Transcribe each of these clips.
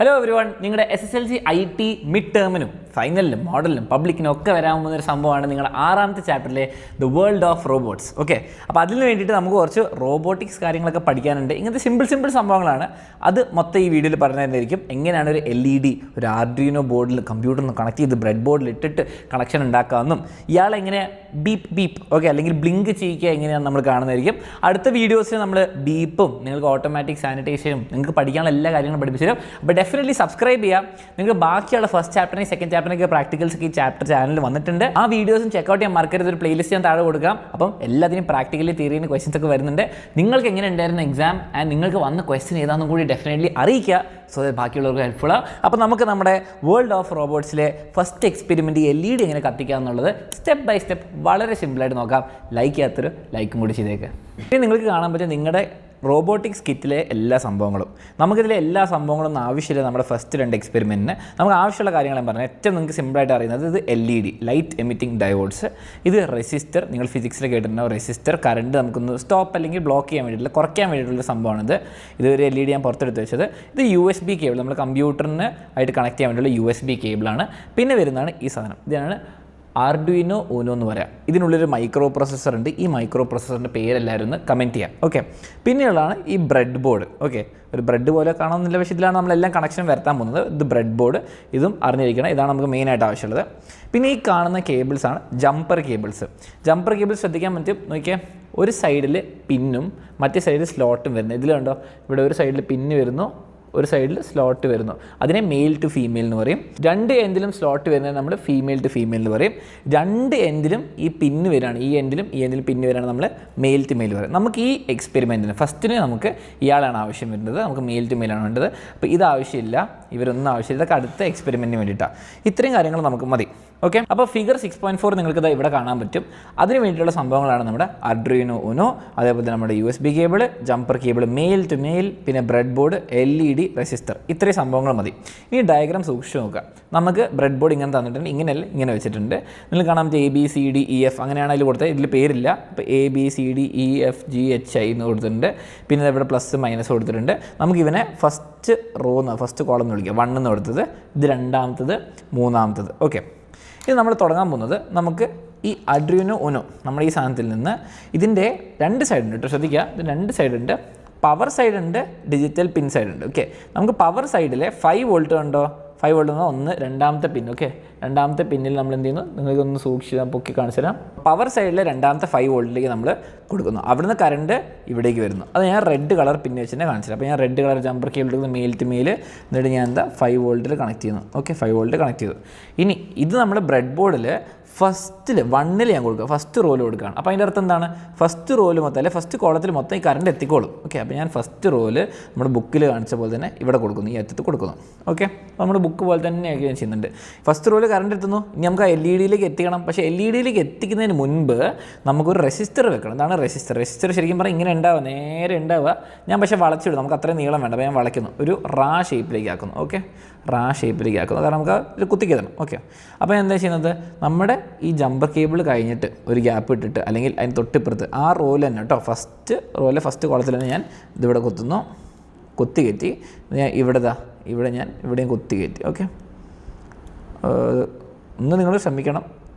Hello everyone, നിങ്ങളുടെ SSLC IT mid ടേമിനും ഫൈനലിനും മോഡലിനും പബ്ലിക്കിനും ഒക്കെ വരാൻ പോകുന്ന ഒരു സംഭവമാണ് നിങ്ങളുടെ 6ാമത്തെ ചാപ്റ്ററിലെ the world of robots. Okay, അപ്പോൾ അതിന് വേണ്ടിയിട്ട് നമുക്ക് കുറച്ച് റോബോട്ടിക്സ് കാര്യങ്ങളൊക്കെ പഠിക്കാനുണ്ട്. ഇങ്ങനത്തെ സിമ്പിൾ സംഭവങ്ങളാണ്. അത് മൊത്തം ഈ വീഡിയോയിൽ പറഞ്ഞിരുന്നായിരിക്കും. എങ്ങനെയാണ് ഒരു LED ഒരു ആർഡ്യൂനോ ബോർഡിൽ കമ്പ്യൂട്ടറിന് കണക്ട് ചെയ്ത് ബ്രെഡ് ബോർഡിൽ ഇട്ടിട്ട് കണക്ഷൻ ഉണ്ടാക്കാമെന്നും ഇയാളെങ്ങനെ ബീപ്പ് ഓക്കെ അല്ലെങ്കിൽ ബ്ലിങ്ക് ചെയ്യിക്കുക എങ്ങനെയാണെന്ന് നമ്മൾ കാണുന്നതായിരിക്കും. അടുത്ത വീഡിയോസിൽ നമ്മൾ ബീപ്പും നിങ്ങൾക്ക് ഓട്ടോമാറ്റിക് സാനിറ്റൈസേഷനും നിങ്ങൾക്ക് പഠിക്കാനുള്ള എല്ലാ കാര്യങ്ങളും പഠിപ്പിച്ചു തരും. അപ്പോൾ ഡെഫിനറ്റ്ലി സബ്സ്ക്രൈബ് ചെയ്യാം. നിങ്ങൾക്ക് ബാക്കിയുള്ള ഫസ്റ്റ് ചാപ്റ്ററിന് സെക്കൻഡ് ചാപ്റ്ററിനൊക്കെ പ്രാക്ടിക്കൽസ് ഒക്കെ ഈ ചാപ്റ്റർ ചാനലിൽ വന്നിട്ടുണ്ട്. ആ വീഡിയോസും ചെക്കൗട്ട് ചെയ്യാൻ മറക്കരുത്. ഒരു പ്ലേലിസ്റ്റ് ഞാൻ താഴെ കൊടുക്കാം. അപ്പം എല്ലാത്തിനും പ്രാക്ടിക്കലി തിയറിന് ക്വസ്റ്റ്യൻസ് ഒക്കെ വരുന്നുണ്ട്. നിങ്ങൾക്ക് എങ്ങനെ ഉണ്ടായിരുന്ന എക്സാം ആൻഡ് നിങ്ങൾക്ക് വന്ന ക്വസ്റ്റ്യൻ ഏതാണെന്നും കൂടി ഡെഫിനറ്റ്ലി അറിയിക്കുക. സോ ബാക്കിയുള്ളവർക്ക് ഹെൽപ്ഫുള്ളാണ്. അപ്പോൾ നമുക്ക് നമ്മുടെ വേൾഡ് ഓഫ് റോബോട്ട്സിലെ ഫസ്റ്റ് എക്സ്പെരിമെൻറ്റ് LED എങ്ങനെ കത്തിക്കുക എന്നുള്ളത് സ്റ്റെപ്പ് ബൈ സ്റ്റെപ്പ് വളരെ സിമ്പിളായിട്ട് നോക്കാം. ലൈക്ക് ചെയ്യാത്തൊരു ലൈക്കും കൂടി ചെയ്തേക്ക്. ഇനി നിങ്ങൾക്ക് കാണാൻ പറ്റും നിങ്ങളുടെ റോബോട്ടിക്സ് കിറ്റിലെ എല്ലാ സംഭവങ്ങളും. നമുക്കിതിലെ എല്ലാ സംഭവങ്ങളൊന്നും ആവശ്യമില്ല. നമ്മുടെ ഫസ്റ്റ് 2 എക്സ്പെരിമെൻറ്റിന് നമുക്ക് ആവശ്യമുള്ള കാര്യങ്ങൾ ഞാൻ പറഞ്ഞത് ഏറ്റവും നിങ്ങൾക്ക് സിമ്പിളായിട്ട് അറിയുന്നത് ഇത് LED ലൈറ്റ് എമിറ്റിംഗ് ഡയോഡ്സ്, ഇത് റെസിസ്റ്റർ. നിങ്ങൾ ഫിസിക്സിൽ കേട്ടിട്ടുണ്ടാവും റെസിസ്റ്റർ. കറണ്ട് നമുക്കൊന്ന് സ്റ്റോപ്പ് അല്ലെങ്കിൽ ബ്ലോക്ക് ചെയ്യാൻ വേണ്ടിയിട്ടുള്ള കുറയ്ക്കാൻ വേണ്ടിയിട്ടുള്ള സംഭവമാണിത്. ഇതൊരു LED ഞാൻ പുറത്തെടുത്ത് വെച്ചത്. ഇത് USB കേബിൾ, നമ്മൾ കമ്പ്യൂട്ടറിന് ആയിട്ട് കണക്ട് ചെയ്യാൻ വേണ്ടിയുള്ള USB കേബിളാണ്. പിന്നെ വരുന്നതാണ് ഈ സാധനം. ഇതാണ് ആർഡുയിനോ ഊനോ എന്ന് പറയാം. ഇതിനുള്ളൊരു മൈക്രോ പ്രോസസ്സർ ഉണ്ട്. ഈ മൈക്രോ പ്രോസസ്സറിൻ്റെ പേരെല്ലാവരും ഒന്ന് കമൻറ്റ് ചെയ്യാം. ഓക്കെ, പിന്നെയുള്ളതാണ് ഈ ബ്രെഡ് ബോർഡ്. ഓക്കെ, ഒരു ബ്രെഡ് പോലെ കാണുന്നില്ല, പക്ഷേ ഇതിലാണ് നമ്മളെല്ലാം കണക്ഷൻ വരുത്താൻ പോകുന്നത്. ഇത് ബ്രെഡ് ബോർഡ്, ഇതും അറിഞ്ഞിരിക്കണം. ഇതാണ് നമുക്ക് മെയിനായിട്ട് ആവശ്യമുള്ളത്. പിന്നെ ഈ കാണുന്ന കേബിൾസാണ് ജമ്പർ കേബിൾസ്. ജമ്പർ കേബിൾസ് ശ്രദ്ധിക്കാൻ പറ്റും. നോക്കിയാൽ ഒരു സൈഡിൽ പിന്നും മറ്റേ സൈഡിൽ സ്ലോട്ടും വരുന്നത്. ഇതിൽ കണ്ടോ, ഇവിടെ ഒരു സൈഡിൽ പിന്ന് വരുന്നു, ഒരു സൈഡിൽ സ്ലോട്ട് വരുന്നു. അതിനെ മെയിൽ ടു ഫീമെയിൽ എന്ന് പറയും. 2 എൻഡിലും സ്ലോട്ട് വരുന്നത് നമ്മൾ ഫീമെയിൽ ടു ഫീമെയിൽ എന്ന് പറയും. 2 എൻഡിലും ഈ പിന്ന് വരികയാണ്, ഈ എൻഡിലും പിന്ന് വരികയാണ് നമ്മൾ മെയിൽ ടു മെയിൽ പറയും. നമുക്ക് ഈ എക്സ്പെരിമെൻറ്റിന് ഫസ്റ്റിന് നമുക്ക് ഇയാളാണ് ആവശ്യം വരുന്നത്. നമുക്ക് മെയിൽ ടു മെയിലാണ് വേണ്ടത്. അപ്പോൾ ഇത് ആവശ്യമില്ല, ഇവരൊന്നും ആവശ്യമില്ല. ഇതൊക്കെ അടുത്ത എക്സ്പെരിമെൻറ്റിന് വേണ്ടിയിട്ടാണ്. ഇത്രയും കാര്യങ്ങൾ നമുക്ക് മതി. ഓക്കെ, അപ്പോൾ ഫിഗർ 6.4 നിങ്ങൾക്കിത് ഇവിടെ കാണാൻ പറ്റും. അതിന് വേണ്ടിയിട്ടുള്ള സംഭവങ്ങളാണ് നമ്മുടെ ആർഡുയിനോ ഊനോ, അതേപോലെ നമ്മുടെ USB cable, jumper cable, male to male, പിന്നെ ബ്രെഡ് ബോർഡ്, LED, റെസിസ്റ്റർ. ഇത്രയും സംഭവങ്ങൾ മതി. ഇനി ഡയഗ്രാം സൂക്ഷിച്ച് നോക്കുക. നമുക്ക് ബ്രെഡ് ബോർഡ് ഇങ്ങനെ തന്നിട്ടുണ്ട്, ഇങ്ങനെയല്ല ഇങ്ങനെ വെച്ചിട്ടുണ്ട്. നിങ്ങൾ കാണാൻ പറ്റും ABCDEF അങ്ങനെയാണ് അതിൽ കൊടുത്തത്. ഇതിൽ പേരില്ല. അപ്പോൾ ABCDEFGHI എന്ന് കൊടുത്തിട്ടുണ്ട്. പിന്നെ ഇവിടെ പ്ലസ് മൈനസ് കൊടുത്തിട്ടുണ്ട്. നമുക്കിവനെ ഫസ്റ്റ് ഫസ്റ്റ് കോളം എന്ന് വിളിക്കാം. 1 എന്ന് കൊടുത്തത്, ഇത് 2ാമത്തത്, 3ാമത്തത്. ഓക്കെ, ഇത് നമ്മൾ തുടങ്ങാൻ പോകുന്നത് നമുക്ക് ഈ ആർഡുയിനോ ഊനോ നമ്മുടെ ഈ സാധനത്തിൽ നിന്ന് ഇതിൻ്റെ 2 സൈഡ് ഉണ്ട് കേട്ടോ. ശ്രദ്ധിക്കുക, ഇത് 2 സൈഡ് ഉണ്ട്. പവർ സൈഡ് ഉണ്ട്, ഡിജിറ്റൽ പിൻ സൈഡ് ഉണ്ട്. ഓക്കെ, നമുക്ക് പവർ സൈഡിലെ 5 വോൾട്ട് കണ്ടോ, 5 വോൾട്ട് എന്നാൽ 1 2ാമത്തെ പിൻ. ഓക്കെ, 2ാമത്തെ പിന്നിൽ നമ്മൾ എന്ത് ചെയ്യുന്നു, നിങ്ങൾക്കൊന്ന് സൂക്ഷിച്ച് പൊക്കി കാണിച്ചു തരാം. പവർ സൈഡിലെ 2ാമത്തെ 5 വോൾട്ടിലേക്ക് നമ്മൾ കൊടുക്കുന്നു. അവിടുന്ന് കറണ്ട് ഇവിടേക്ക് വരുന്നു. അത് ഞാൻ റെഡ് കളർ പിന്ന് വെച്ച് തന്നെ കാണിച്ചു തരാം. അപ്പോൾ ഞാൻ റെഡ് കളർ ജമ്പർ കേബിൾ എടുക്കുന്ന മെയിൽ ടു മെയിൽ, എന്നിട്ട് ഞാൻ 5 വോൾട്ടിൽ കണക്ട് ചെയ്യുന്നു. ഓക്കെ, 5 വോൾട്ട് കണക്ട് ചെയ്തു. ഇനി ഇത് നമ്മൾ ബ്രെഡ് ബോർഡിൽ ഫസ്റ്റിൽ 1ൽ ഞാൻ കൊടുക്കുക, ഫസ്റ്റ് റോല് കൊടുക്കുകയാണ്. അപ്പോൾ അതിൻ്റെ അർത്ഥം എന്താണ്, ഫസ്റ്റ് റോല് മൊത്തം അല്ലെ ഫസ്റ്റ് കോളത്തിൽ മൊത്തം ഈ കറണ്ട് എത്തിക്കോളും. ഓക്കെ, അപ്പോൾ ഞാൻ ഫസ്റ്റ് റോല് നമ്മുടെ ബുക്കിൽ കാണിച്ച പോലെ തന്നെ ഇവിടെ കൊടുക്കുന്നു, ഈ അറ്റത്ത് കൊടുക്കുന്നു. ഓക്കെ, അപ്പോൾ നമ്മുടെ ബുക്ക് പോലെ തന്നെയൊക്കെ ഞാൻ ചെയ്യുന്നുണ്ട്. ഫസ്റ്റ് റോല് കറണ്ട് എത്തുന്നു. ഇനി നമുക്ക് ആ LED എത്തിക്കണം. പക്ഷേ LED എത്തിക്കുന്നതിന് മുൻപ് നമുക്കൊരു റെസിസ്റ്റർ വെക്കണം. എന്താണ് റെസിസ്റ്റർ? റെസിസ്റ്റർ ശരിക്കും പറഞ്ഞാൽ ഇങ്ങനെ ഉണ്ടാവുക, നേരെ ഉണ്ടാവുക. ഞാൻ പക്ഷേ വളച്ചിടും, നമുക്ക് അത്രയും നീളം വേണ്ട. അപ്പോൾ ഞാൻ വളയ്ക്കുന്നു, ഒരു റാ ഷേപ്പിലേക്ക് ആക്കുന്നു. ഓക്കെ, റാ ഷേപ്പിലേക്ക് ആക്കുന്നു, കാരണം നമുക്ക് ഒരു കുത്തിക്ക് തരണം. ഓക്കെ, അപ്പോൾ എന്താ ചെയ്യുന്നത്, നമ്മുടെ ഈ ജമ്പർ കേബിൾ കഴിഞ്ഞിട്ട് ഒരു ഗ്യാപ്പ് ഇട്ടിട്ട് അല്ലെങ്കിൽ അതിന് തൊട്ടിപ്പുറത്ത് ആ റോല് തന്നെ കേട്ടോ, ഫസ്റ്റ് റോല് ഫസ്റ്റ് കോളത്തിൽ തന്നെ ഞാൻ ഇതിവിടെ കുത്തുന്നു, കുത്തി കയറ്റി. ഞാൻ ഇവിടെ ഞാൻ ഇവിടെയും കുത്തി കയറ്റി. ഓക്കെ, ഒന്ന് നിങ്ങൾ ശ്രമിക്കണം.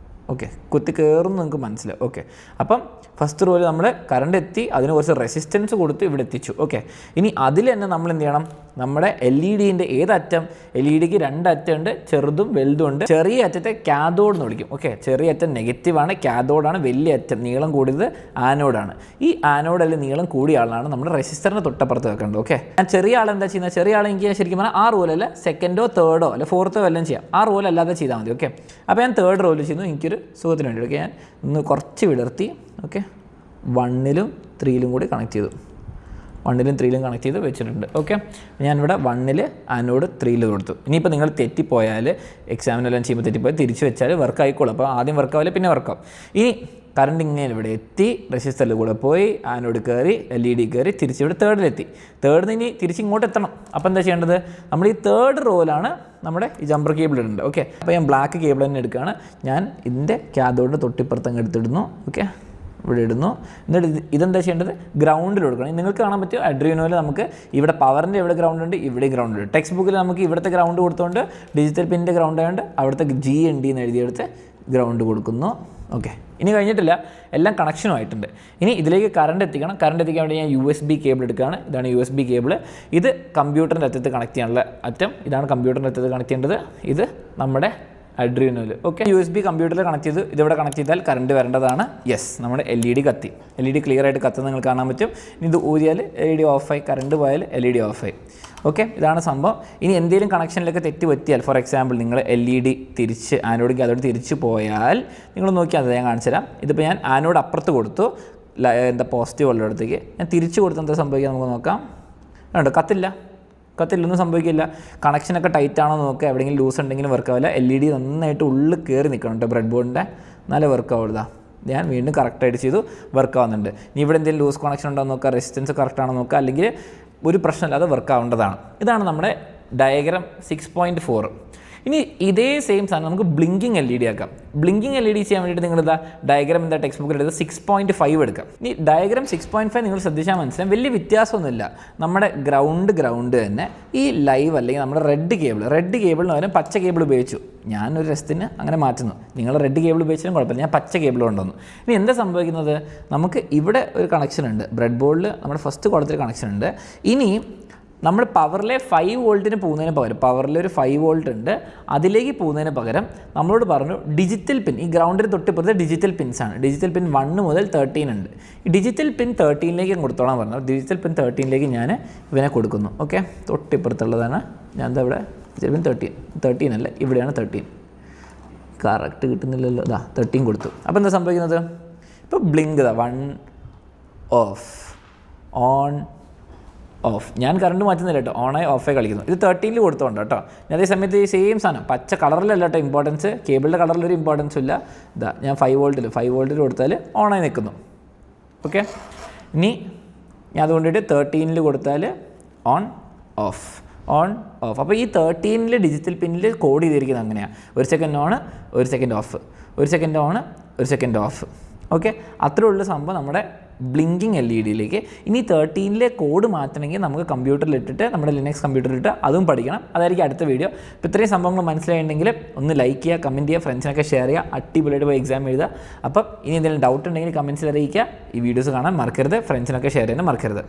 ഓക്കെ, കുത്തി കയറുന്നു നിങ്ങൾക്ക് മനസ്സിലാവും. ഓക്കെ, അപ്പം ഫസ്റ്റ് റോല് നമ്മൾ കറണ്ട് എത്തി, അതിന് കുറച്ച് റെസിസ്റ്റൻസ് കൊടുത്ത് ഇവിടെ എത്തിച്ചു. ഓക്കെ, ഇനി അതിൽ തന്നെ നമ്മൾ എന്ത് ചെയ്യണം, നമ്മുടെ LED ഏതറ്റം, LEDക്ക് 2 അറ്റമുണ്ട്, ചെറുതും വലുതും ഉണ്ട്. ചെറിയ അറ്റത്തെ കാഥോഡ് എന്ന് വിളിക്കും. ഓക്കെ, ചെറിയ അറ്റം നെഗറ്റീവാണ്, കാഥോഡാണ്. വലിയ അറ്റം നീളം കൂടിയത് ആനോഡാണ്. ഈ ആനോഡ് അല്ലെങ്കിൽ നീളം കൂടിയ ആളാണ് നമ്മുടെ റെസിസ്റ്ററിന് തൊട്ടപ്പുറത്ത് വെക്കേണ്ടത്. ഓക്കെ, ഞാൻ ചെറിയ ആൾ എന്താ ചെയ്യുന്നത്, ചെറിയ ആൾ എനിക്ക് ശരിക്കും പറഞ്ഞാൽ ആ റോലല്ല, 2ോ 3ോ അല്ല 4ോ എല്ലാം ചെയ്യാം. ആ റോൽ അല്ലാതെ ചെയ്താൽ മതി. ഓക്കെ, അപ്പോൾ ഞാൻ 3rd റോല് ചെയ്യുന്നു, എനിക്കൊരു സുഖത്തിന് വേണ്ടി. ഓക്കെ, ഞാൻ ഒന്ന് കുറച്ച് വിടർത്തി. ഓക്കെ, 1ലും 3ലും കൂടി കണക്ട് ചെയ്തു. 1ലും 3ലും കണക്ട് ചെയ്ത് വെച്ചിട്ടുണ്ട്. ഓക്കെ, ഞാനിവിടെ 1ൽ ആനോഡ് 3ൽ കൊടുത്തു. ഇനിയിപ്പോൾ നിങ്ങൾ തെറ്റിപ്പോയാൽ എക്സാമിനെല്ലാം ചെയ്യുമ്പോൾ തെറ്റിപ്പോയാൽ തിരിച്ച് വെച്ചാൽ വർക്ക് ആയിക്കോളും. അപ്പോൾ ആദ്യം വർക്കാവില്ല, പിന്നെ വർക്കാവും. ഇനി കറണ്ട് ഇങ്ങനെ ഇവിടെ എത്തി, റെസിസ്റ്ററിൽ കൂടെ പോയി, ആനോഡ് കയറി, LED കയറി, തിരിച്ചിവിടെ 3ലെത്തി. 3ന് ഇനി തിരിച്ചിങ്ങോട്ട് എത്തണം. അപ്പോൾ എന്താ ചെയ്യേണ്ടത്, നമ്മൾ ഈ 3rd റോലാണ് നമ്മുടെ ഈ ജമ്പർ കേബിൾ ഇടുന്നുണ്ട്. ഓക്കെ, അപ്പോൾ ഞാൻ ബ്ലാക്ക് കേബിൾ തന്നെ എടുക്കുകയാണ്. ഞാൻ ഇതിൻ്റെ കാഥോഡിൻ്റെ തൊട്ടിപ്പുറത്തങ്ങ് എടുത്തിടുന്നു. ഓക്കെ, ഇവിടെ ഇടുന്നു. എന്നിട്ട് ഇതെന്താ ചെയ്യേണ്ടത്? ഗ്രൗണ്ടിൽ കൊടുക്കണം. നിങ്ങൾക്ക് കാണാൻ പറ്റും അഡ്രീനോയിൽ നമുക്ക് ഇവിടെ പവറിൻ്റെ ഇവിടെ ഗ്രൗണ്ട് ഉണ്ട്, ഇവിടെ ഗ്രൗണ്ട് ഉണ്ട്. ടെക്സ്റ്റ് ബുക്കിൽ നമുക്ക് ഇവിടുത്തെ ഗ്രൗണ്ട് കൊടുത്തുകൊണ്ട് ഡിജിറ്റൽ പിന്നിൻ്റെ ഗ്രൗണ്ട് ആയതുകൊണ്ട് അവിടുത്തെ GND എന്ന് എഴുതിയെടുത്ത് ഗ്രൗണ്ട് കൊടുക്കുന്നു. ഓക്കെ, ഇനി കഴിഞ്ഞിട്ടില്ല, എല്ലാം കണക്ഷനുമായിട്ടുണ്ട്. ഇനി ഇതിലേക്ക് കറണ്ട് എത്തിക്കണം. കറണ്ട് എത്തിക്കാൻ വേണ്ടി ഞാൻ USB കേബിൾ എടുക്കുകയാണ്. ഇതാണ് USB കേബിൾ. ഇത് കമ്പ്യൂട്ടറിൻ്റെ അറ്റത്ത് കണക്ട് ചെയ്യാനുള്ള അറ്റം. ഇതാണ് കമ്പ്യൂട്ടറിൻ്റെ അറ്റത്ത് കണക്ട് ചെയ്യേണ്ടത്. ഇത് നമ്മുടെ അഡ്രീനോയിൽ. ഓക്കെ, USB കമ്പ്യൂട്ടറിൽ കണക്ട് ചെയ്തു. ഇതിവിടെ കണക്ട് ചെയ്താൽ കറണ്ട് വരേണ്ടതാണ്. യെസ്, നമ്മുടെ LED കത്തി. LED ക്ലിയർ ആയിട്ട് കത്തുന്നത് നിങ്ങൾക്ക് കാണാൻ പറ്റും. ഇനി ഇത് ഊരിയാൽ LED ഓഫായി, കറണ്ട് പോയാൽ LED ഓഫായി. ഓക്കെ, ഇതാണ് സംഭവം. ഇനി എന്തെങ്കിലും കണക്ഷനിലൊക്കെ തെറ്റ് പറ്റിയാൽ, ഫോർ എക്സാമ്പിൾ നിങ്ങൾ LED തിരിച്ച് ആനോഡിക്ക് അതോട് തിരിച്ച് പോയാൽ നിങ്ങൾ നോക്കിയാൽ അത് ഞാൻ കാണിച്ചു തരാം. ഇതിപ്പോൾ ഞാൻ ആനോഡ് അപ്പുറത്ത് കൊടുത്തു, പോസിറ്റീവ് ഉള്ളിടത്തേക്ക് ഞാൻ തിരിച്ച് കൊടുത്ത് എന്താ സംഭവിക്കുക നമുക്ക് നോക്കാം. കണ്ടോ, കത്തില്ലൊന്നും സംഭവിക്കില്ല. കണക്ഷനൊക്കെ ടൈറ്റ് ആണോ നോക്കുക. എവിടെയെങ്കിലും ലൂസ് ഉണ്ടെങ്കിലും വർക്ക് ആവില്ല. LED നന്നായിട്ട് ഉള്ളിൽ കയറി നിൽക്കണം കേട്ടോ ബ്രെഡ് ബോർഡിൻ്റെ. നല്ല വർക്ക് ആവുക. ഞാൻ വീണ്ടും കറക്റ്റായിട്ട് ചെയ്തു, വർക്ക് ആവുന്നുണ്ട്. ഇനി ഇവിടെ എന്തെങ്കിലും ലൂസ് കണക്ഷൻ ഉണ്ടോ നോക്കുക, റെസിസ്റ്റൻസ് കറക്റ്റ് ആണോ നോക്കുക, അല്ലെങ്കിൽ ഒരു പ്രശ്നമില്ലാതെ വർക്ക് ആവേണ്ടതാണ്. ഇതാണ് നമ്മുടെ ഡയഗ്രാം 6.4. ഇനി ഇതേ സെയിം സാധനം നമുക്ക് ബ്ലിങ്കിങ് LED ആക്കാം. ബ്ലിങ്കിങ് LED ചെയ്യാൻ വേണ്ടിയിട്ട് നിങ്ങളിതാ ഡയഗ്രാം എന്താ ടെക്സ്റ്റ് ബുക്കിൽ എടുത്ത് 6.5 എടുക്കാം. ഇനി ഡയഗ്രാം 6.5 നിങ്ങൾ ശ്രദ്ധിച്ചാൽ മനസ്സിലാവും, വലിയ വ്യത്യാസമൊന്നുമില്ല. നമ്മുടെ ഗ്രൗണ്ട് തന്നെ ഈ ലൈവ് അല്ലെങ്കിൽ നമ്മുടെ റെഡ് കേബിളിന് പകരം പച്ച കേബിൾ ഉപയോഗിച്ചു. ഞാനൊരു രസത്തിന് അങ്ങനെ മാറ്റുന്നു. നിങ്ങൾ റെഡ് കേബിൾ ഉപയോഗിച്ചാലും കുഴപ്പമില്ല, ഞാൻ പച്ച കേബിൾ കൊണ്ടുവന്നു. ഇനി എന്താ സംഭവിക്കുന്നത്? നമുക്ക് ഇവിടെ ഒരു കണക്ഷൻ ഉണ്ട്, ബ്രെഡ് ബോർഡിൽ നമ്മുടെ ഫസ്റ്റ് കോളത്തിൽ കണക്ഷൻ ഉണ്ട്. ഇനി നമ്മൾ പവറിലെ 5 വോൾട്ടിന് പോകുന്നതിന് പകരം, പവറിൽ ഒരു 5 വോൾട്ട് ഉണ്ട്, അതിലേക്ക് പോകുന്നതിന് പകരം നമ്മളോട് പറഞ്ഞു ഡിജിറ്റൽ പിൻ, ഈ ഗ്രൗണ്ടിന് തൊട്ടിപ്പുറത്ത് ഡിജിറ്റൽ പിൻസാണ്. ഡിജിറ്റൽ പിൻ 1 മുതൽ 13 ഉണ്ട്. ഈ ഡിജിറ്റൽ പിൻ 13ലേക്ക് കൊടുത്തോളാൻ പറഞ്ഞു. ഡിജിറ്റൽ പിൻ 13ലേക്ക് ഞാൻ ഇവനെ കൊടുക്കുന്നു. ഓക്കെ, തൊട്ടിപ്പുറത്തുള്ളതാണ്. ഞാൻ എന്താ ഇവിടെ ഡിജിറ്റൽ പിൻ 13 അല്ല, ഇവിടെയാണ് 13. കറക്റ്റ് കിട്ടുന്നില്ലല്ലോ. 13 കൊടുത്തു. അപ്പോൾ എന്താ സംഭവിക്കുന്നത്? ഇപ്പോൾ ബ്ലിങ്ക് 1 ഓഫ്, ഓൺ, ഓഫ്. ഞാൻ കറണ്ട് മാറ്റുന്നില്ല കേട്ടോ, ഓണായി ഓഫായി കളിക്കുന്നു. ഇത് 13 കൊടുത്തോണ്ട് കേട്ടോ. അതേ സമയത്ത് ഈ സെയിം സാധനം പച്ച കളറിലല്ല കേട്ടോ ഇമ്പോർട്ടൻസ്, കേബിളിൻ്റെ കളറിലൊരു ഇമ്പോർട്ടൻസ് ഇല്ല. ഞാൻ 5 വോൾട്ടിൽ കൊടുത്താൽ ഓണായി നിൽക്കുന്നു. ഓക്കെ, ഇനി ഞാൻ അതുകൊണ്ടിട്ട് 13 കൊടുത്താൽ ഓൺ ഓഫ്, ഓൺ ഓഫ്. അപ്പോൾ ഈ 13 ഡിജിറ്റൽ പിന്നിൽ കോഡ് ചെയ്തിരിക്കുന്നത് അങ്ങനെയാണ്. 1 second on, 1 second of, 1 second on, 1 second of. Okay, അത്രേ ഉള്ള സംഭവം നമ്മുടെ ബ്ലിങ്കിങ് LEDയിലേക്ക്. ഇനി 13 കോഡ് മാറ്റണമെങ്കിൽ നമുക്ക് കമ്പ്യൂട്ടറിൽ ഇട്ടിട്ട്, നമ്മുടെ ലിനക്സ് കമ്പ്യൂട്ടറിലിട്ട് അതും പഠിക്കണം. അതായിരിക്കും അടുത്ത വീഡിയോ. ഇപ്പോൾ ഇത്രയും സംഭവങ്ങൾ മനസ്സിലായിട്ടുണ്ടെങ്കിൽ ഒന്ന് ലൈക്ക് ചെയ്യുക, കമൻറ്റ് ചെയ്യുക, ഫ്രണ്ട്സിനൊക്കെ ഷെയർ ചെയ്യുക, അടിപൊളിയായിട്ട് പോയി എക്സാം എഴുതുക. അപ്പം ഇനി എന്തെങ്കിലും ഡൗട്ട് ഉണ്ടെങ്കിൽ കമൻറ്റ്സിൽ അറിയിക്കുക. ഈ വീഡിയോസ് കാണാൻ മറക്കരുത്, ഫ്രണ്ട്സിനൊക്കെ ഷെയർ ചെയ്യാൻ മറക്കരുത്.